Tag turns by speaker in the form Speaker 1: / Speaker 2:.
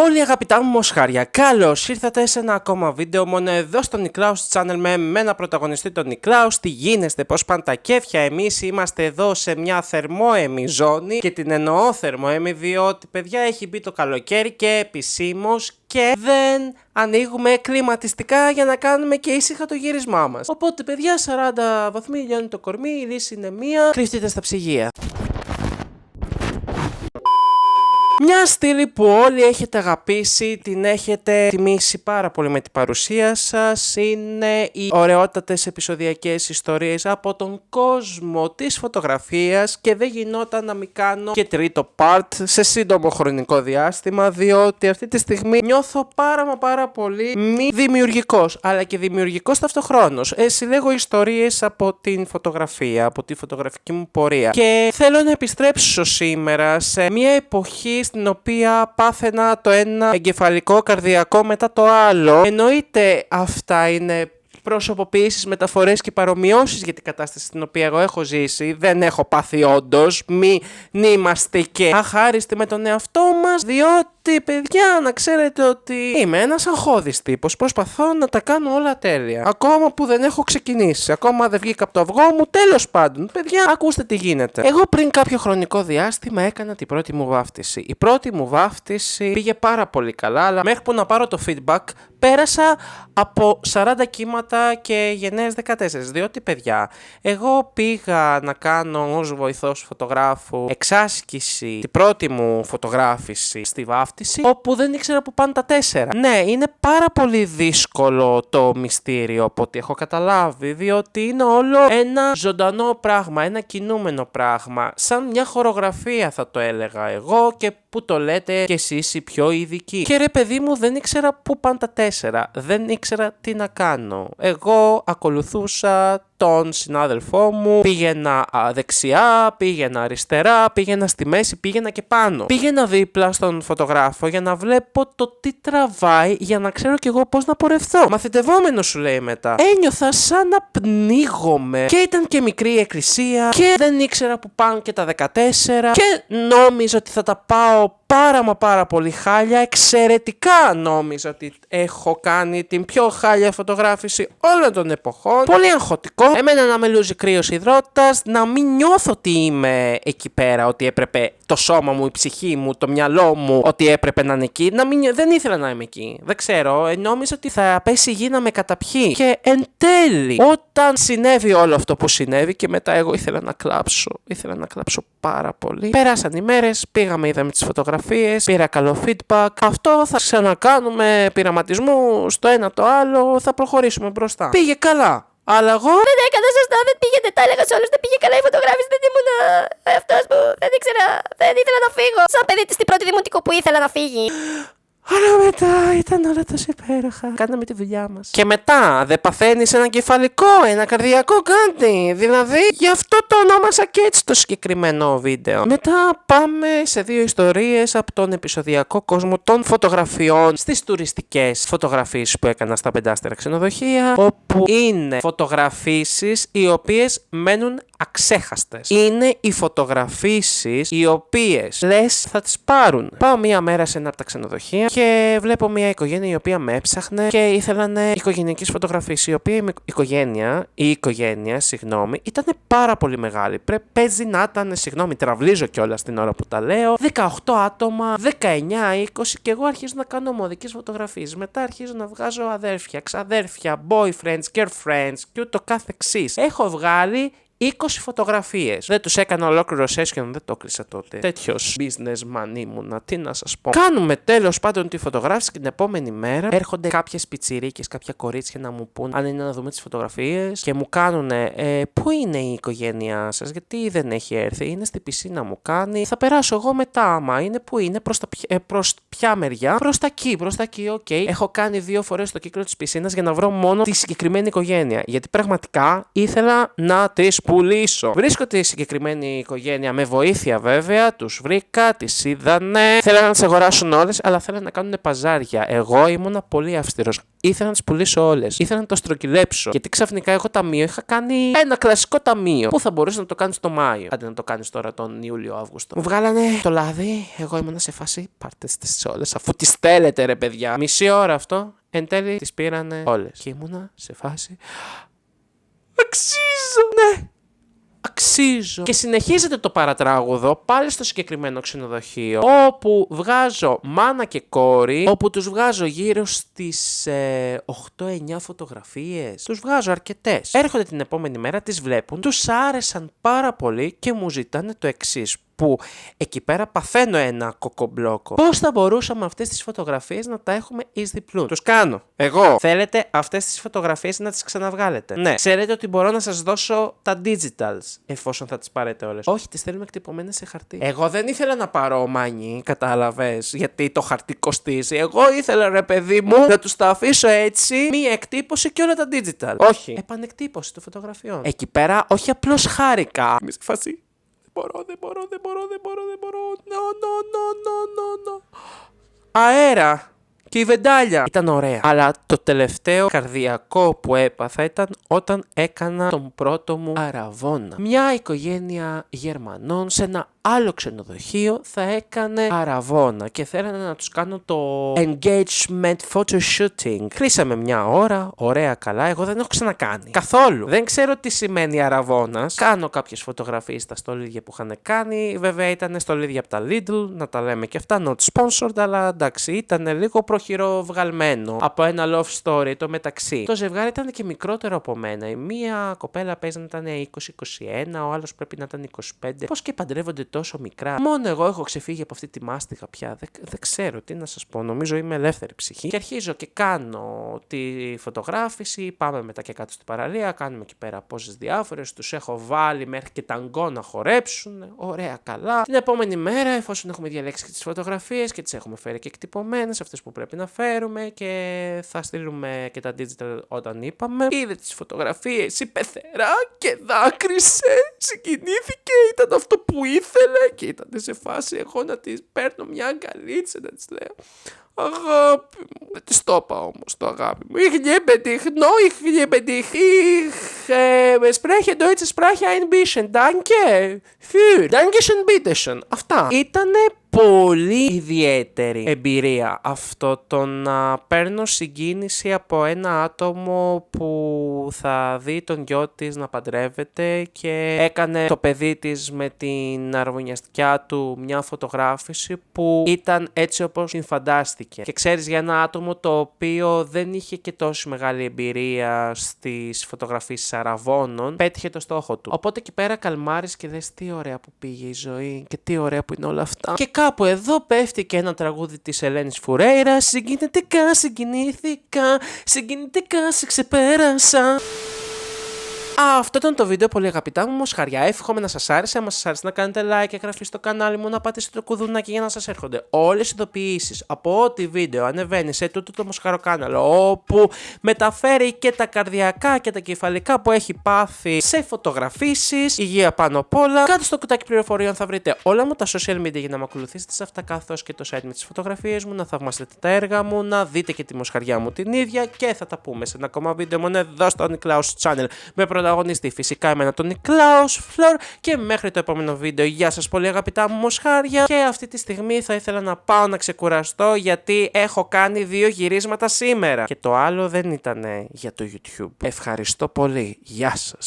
Speaker 1: Πολύ αγαπητά μου μοσχάρια, καλώς ήρθατε σε ένα ακόμα βίντεο μόνο εδώ στο Niklaus Channel με ένα πρωταγωνιστή τον Niklaus. Τι γίνεστε, πώς πάνε τα κέφια? Εμείς είμαστε εδώ σε μια θερμόαιμη ζώνη και την εννοώ θερμόαιμη διότι παιδιά έχει μπει το καλοκαίρι και επισήμως και δεν ανοίγουμε κλιματιστικά για να κάνουμε και ήσυχα το γύρισμά μας. Οπότε παιδιά 40 βαθμοί λιώνει το κορμί, η λύση είναι μία, κρυφτείτε στα ψυγεία. Μια στήλη που όλοι έχετε αγαπήσει, την έχετε τιμήσει πάρα πολύ με την παρουσία σας, είναι οι ωραιότατες επεισοδιακές ιστορίες από τον κόσμο της φωτογραφίας και δεν γινόταν να μην κάνω και τρίτο part σε σύντομο χρονικό διάστημα, διότι αυτή τη στιγμή νιώθω πάρα πολύ μη δημιουργικός, αλλά και δημιουργικός ταυτοχρόνως. Συλλέγω ιστορίες από την φωτογραφία, από τη φωτογραφική μου πορεία και θέλω να επιστρέψω σήμερα σε μια εποχή στην οποία πάθαινα το ένα εγκεφαλικό καρδιακό μετά το άλλο. Εννοείται αυτά είναι προσωποποιήσεις, μεταφορές και παρομοιώσεις για την κατάσταση στην οποία εγώ έχω ζήσει. Δεν έχω πάθει όντως, μην είμαστε και αχάριστοι με τον εαυτό μας, διότι παιδιά να ξέρετε ότι είμαι ένας αγχώδης τύπος, προσπαθώ να τα κάνω όλα τέλεια. Ακόμα που δεν έχω ξεκινήσει, ακόμα δεν βγήκα από το αυγό μου, τέλος πάντων. Παιδιά, ακούστε τι γίνεται. Εγώ πριν κάποιο χρονικό διάστημα έκανα την πρώτη μου βάφτιση. Η πρώτη μου βάφτιση πήγε πάρα πολύ καλά, αλλά μέχρι που να πάρω το feedback πέρασα από 40 κύματα και γενναίες 14, διότι παιδιά, εγώ πήγα να κάνω ως βοηθός φωτογράφου εξάσκηση την πρώτη μου φωτογράφηση στη βάφτιση, όπου δεν ήξερα που πάνε τα 4. Ναι, είναι πάρα πολύ δύσκολο το μυστήριο από ό,τι έχω καταλάβει, διότι είναι όλο ένα ζωντανό πράγμα, ένα κινούμενο πράγμα, σαν μια χορογραφία θα το έλεγα εγώ και που το λέτε κι εσείς οι πιο ειδικοί. Και ρε παιδί μου, δεν ήξερα πού πάνε τα 4, δεν ήξερα τι να κάνω. Εγώ ακολουθούσα τον συνάδελφό μου, πήγαινα δεξιά, πήγαινα αριστερά, πήγαινα στη μέση, πήγαινα και πάνω. Πήγαινα δίπλα στον φωτογράφο για να βλέπω το τι τραβάει, για να ξέρω κι εγώ πώς να πορευθώ. Μαθητευόμενο σου λέει μετά. Ένιωθα σαν να πνίγομαι και ήταν και μικρή η εκκλησία και δεν ήξερα που πάνε και τα 14 και νόμιζα ότι θα τα πάω πάρα πολύ χάλια. Εξαιρετικά νόμιζα ότι έχω κάνει την πιο χάλια φωτογράφηση όλων των εποχών. Πολύ αγχωτικό. Εμένα να με λούζει κρύος υδρότας, να μην νιώθω ότι είμαι εκεί πέρα, ότι έπρεπε το σώμα μου, η ψυχή μου, το μυαλό μου, ότι έπρεπε να είναι εκεί. Δεν ήθελα να είμαι εκεί. Δεν ξέρω. Νόμιζα ότι θα πέσει η γη να με καταπιεί. Και εν τέλει, όταν συνέβη όλο αυτό που συνέβη και μετά εγώ ήθελα να κλάψω. Ήθελα να κλάψω πάρα πολύ. Πέρασαν οι μέρες, πήγαμε, είδαμε τις φωτογραφίες, πήρα καλό feedback. Αυτό θα ξανακάνουμε πειραματισμού στο ένα το άλλο, θα προχωρήσουμε μπροστά. Πήγε καλά. Αλλά εγώ
Speaker 2: δεν έκανα σωστά, δεν πήγαινε, τα έλεγα σε όλους, δεν πήγε καλά η φωτογράφηση, δεν ήμουν αυτός που δεν ήξερα, δεν ήθελα να φύγω. Σαν παιδί της στην πρώτη δημοτικού που ήθελα να φύγει.
Speaker 1: Αλλά μετά ήταν όλα τόσο υπέροχα. Κάναμε τη δουλειά μας. Και μετά δεν παθαίνεις ένα κεφαλικό, ένα καρδιακό κάτι. Δηλαδή, γι' αυτό το ονόμασα και έτσι το συγκεκριμένο βίντεο. Μετά πάμε σε δύο ιστορίες από τον επεισοδιακό κόσμο των φωτογραφιών στις τουριστικές φωτογραφίες που έκανα στα 5 ξενοδοχεία. Όπου είναι φωτογραφίσεις οι οποίες μένουν αξέχαστες. Είναι οι φωτογραφίσεις οι οποίες λες θα τις πάρουν. Πάω μία μέρα σε ένα από τα ξενοδοχεία και βλέπω μια οικογένεια η οποία με έψαχνε και ήθελαν οικογενειακές φωτογραφίες. Η οποία η οικογένεια, ήταν πάρα πολύ μεγάλη. Παίζει να ήταν, τραυλίζω κιόλας την ώρα που τα λέω. 18 άτομα, 19-20 και εγώ αρχίζω να κάνω ομαδικές φωτογραφίες. Μετά αρχίζω να βγάζω αδέρφια, ξαδέρφια, boyfriends, girlfriends και ούτω καθεξής. Έχω βγάλει 20 φωτογραφίες. Δεν τους έκανα ολόκληρο session, δεν το έκλεισα τότε. Τέτοιος businessman ήμουνα, τι να σας πω. Κάνουμε τέλος πάντων τη φωτογράφηση και την επόμενη μέρα έρχονται κάποιες πιτσιρίκες, κάποια κορίτσια να μου πούν αν είναι να δούμε τις φωτογραφίες και μου κάνουνε πού είναι η οικογένειά σας, γιατί δεν έχει έρθει, είναι στη πισίνα μου κάνει. Θα περάσω εγώ μετά, άμα είναι πού είναι, προς ποια μεριά, προς τα εκεί, οκ. Έχω κάνει 2 φορές το κύκλο της πισίνας για να βρω μόνο τη συγκεκριμένη οικογένεια. Γιατί πραγματικά ήθελα να τρεις πουλήσω. Βρίσκω τη συγκεκριμένη οικογένεια με βοήθεια βέβαια, τους βρήκα, τις είδανε. Θέλανε να τις αγοράσουν όλες, αλλά θέλανε να κάνουν παζάρια. Εγώ ήμουνα πολύ αυστηρός. Ήθελα να τις πουλήσω όλες. Ήθελα να το στρογγυλέψω. Γιατί ξαφνικά εγώ ταμείο είχα κάνει ένα κλασικό ταμείο. Που θα μπορούσε να το κάνει το Μάιο. Αντί να το κάνει τώρα τον Ιούλιο-Αύγουστο. Μου βγάλανε το λάδι. Εγώ ήμουνα σε φάση. Πάρτε τις όλες. Αφού τις θέλετε, ρε παιδιά. Μισή ώρα αυτό. Εν τέλει τις πήρανε όλες. Και ήμουνα σε φάση. Αξίζω! Ναι! Αξίζω. Και συνεχίζεται το παρατράγουδο πάλι στο συγκεκριμένο ξενοδοχείο, όπου βγάζω μάνα και κόρη, όπου τους βγάζω γύρω στις 8-9 φωτογραφίες. Τους βγάζω αρκετές. Έρχονται την επόμενη μέρα, τις βλέπουν, τους άρεσαν πάρα πολύ και μου ζητάνε το εξής. Που εκεί πέρα παθαίνω ένα κοκομπλόκο. Πώς θα μπορούσαμε αυτές τις φωτογραφίες να τα έχουμε εις διπλούν? Τους κάνω. Εγώ. Θέλετε αυτές τις φωτογραφίες να τις ξαναβγάλετε? Ναι. Ξέρετε ότι μπορώ να σας δώσω τα digitals, εφόσον θα τις πάρετε όλες. Όχι, τις θέλουμε εκτυπωμένες σε χαρτί. Εγώ δεν ήθελα να πάρω μάνι, κατάλαβες, γιατί το χαρτί κοστίζει. Εγώ ήθελα, ρε παιδί μου, να τους τα αφήσω έτσι, μία εκτύπωση και όλα τα digital. Όχι. Επανεκτύπωση των φωτογραφιών. Εκεί πέρα, όχι απλώς χάρηκα. Είμαι σε φάση. Δεν μπορώ. No. Αέρα. Και η βεντάλια ήταν ωραία. Αλλά το τελευταίο καρδιακό που έπαθα ήταν όταν έκανα τον πρώτο μου αραβώνα. Μια οικογένεια Γερμανών σε ένα άλλο ξενοδοχείο θα έκανε αραβώνα και θέλανε να τους κάνω το engagement photo shooting. Κλείσαμε μια ώρα, ωραία καλά, εγώ δεν έχω ξανακάνει. Καθόλου. Δεν ξέρω τι σημαίνει αραβώνας. Κάνω κάποιες φωτογραφίες στα στολίδια που είχαν κάνει. Βέβαια ήταν στολίδια από τα Lidl, να τα λέμε και αυτά, not sponsored, αλλά εντάξει, ήταν λίγο προχειροβγαλμένο από ένα love story το μεταξύ. Το ζευγάρι ήταν και μικρότερο από μένα. Η μία κοπέλα παίζει να ήταν 20-21, ο άλλος πρέπει να ήταν 25. Πώς και παντρεύονται τόσο μικρά. Μόνο εγώ έχω ξεφύγει από αυτή τη μάστιγα πια. Δεν ξέρω τι να σας πω. Νομίζω είμαι ελεύθερη ψυχή. Και αρχίζω και κάνω τη φωτογράφηση. Πάμε μετά και κάτω στην παραλία. Κάνουμε εκεί πέρα πόσες διάφορες. Τους έχω βάλει μέχρι και ταγκό να χορέψουν. Ωραία, καλά. Την επόμενη μέρα, εφόσον έχουμε διαλέξει και τις φωτογραφίες και τις έχουμε φέρει και εκτυπωμένες, αυτές που πρέπει να φέρουμε και θα στείλουμε και τα digital όταν είπαμε. Είδε τις φωτογραφίες, είπε θερά και δάκρυσε. Συγκινήθηκε, ήταν αυτό που ήθελε. Και ήταν σε φάση εγώ να της παίρνω μια αγκαλίτσα, να της λέω αγάπη μου. Δεν της το είπα όμως το αγάπη μου. Ich liebe dich, no, ich liebe dich. Ich spreche deutsche Sprache ein bisschen. Danke. Für. Dankeschön, bitteschön. Αυτά. Ήτανε πολύ ιδιαίτερη εμπειρία αυτό το να παίρνω συγκίνηση από ένα άτομο που θα δει τον γιο της να παντρεύεται και έκανε το παιδί της με την αραβωνιαστικιά του μια φωτογράφηση που ήταν έτσι όπως την φαντάστηκε. Και ξέρεις, για ένα άτομο το οποίο δεν είχε και τόσο μεγάλη εμπειρία στις φωτογραφίες αραβώνων, πέτυχε το στόχο του. Οπότε εκεί πέρα καλμάρεις και δες τι ωραία που πήγε η ζωή και τι ωραία που είναι όλα αυτά. Και κάπου εδώ πέφτει και ένα τραγούδι της Ελένης Φουρέιρα. Συγκινητικά, σε ξεπέρασα. Αυτό ήταν το βίντεο, πολύ αγαπητά μου μοσχαριά. Εύχομαι να σας άρεσε. Αν σας άρεσε να κάνετε like, εγγραφή στο κανάλι μου, να πατήσετε το κουδουνάκι για να σας έρχονται όλες οι ειδοποιήσεις από ό,τι βίντεο ανεβαίνει σε τούτο το μοσχαροκάναλο, όπου μεταφέρει και τα καρδιακά και τα κεφαλικά που έχει πάθει σε φωτογραφίσεις. Υγεία πάνω απ' όλα. Κάτω στο κουτάκι πληροφοριών θα βρείτε όλα μου τα social media για να με ακολουθήσετε σε αυτά, καθώς και το site με τις φωτογραφίες μου, να θαυμάσετε τα έργα μου, να δείτε και τη μοσχαριά μου την ίδια και θα τα πούμε σε ένα ακόμα βίντεο μόνο εδώ στο Niklaus Channel με πρωταγωνιστή φυσικά εμένα τον Niklaus Floor. Και μέχρι το επόμενο βίντεο, γεια σας πολύ αγαπητά μου μοσχάρια. Και αυτή τη στιγμή θα ήθελα να πάω να ξεκουραστώ, γιατί έχω κάνει 2 γυρίσματα σήμερα και το άλλο δεν ήταν για το YouTube. Ευχαριστώ πολύ, γεια σας.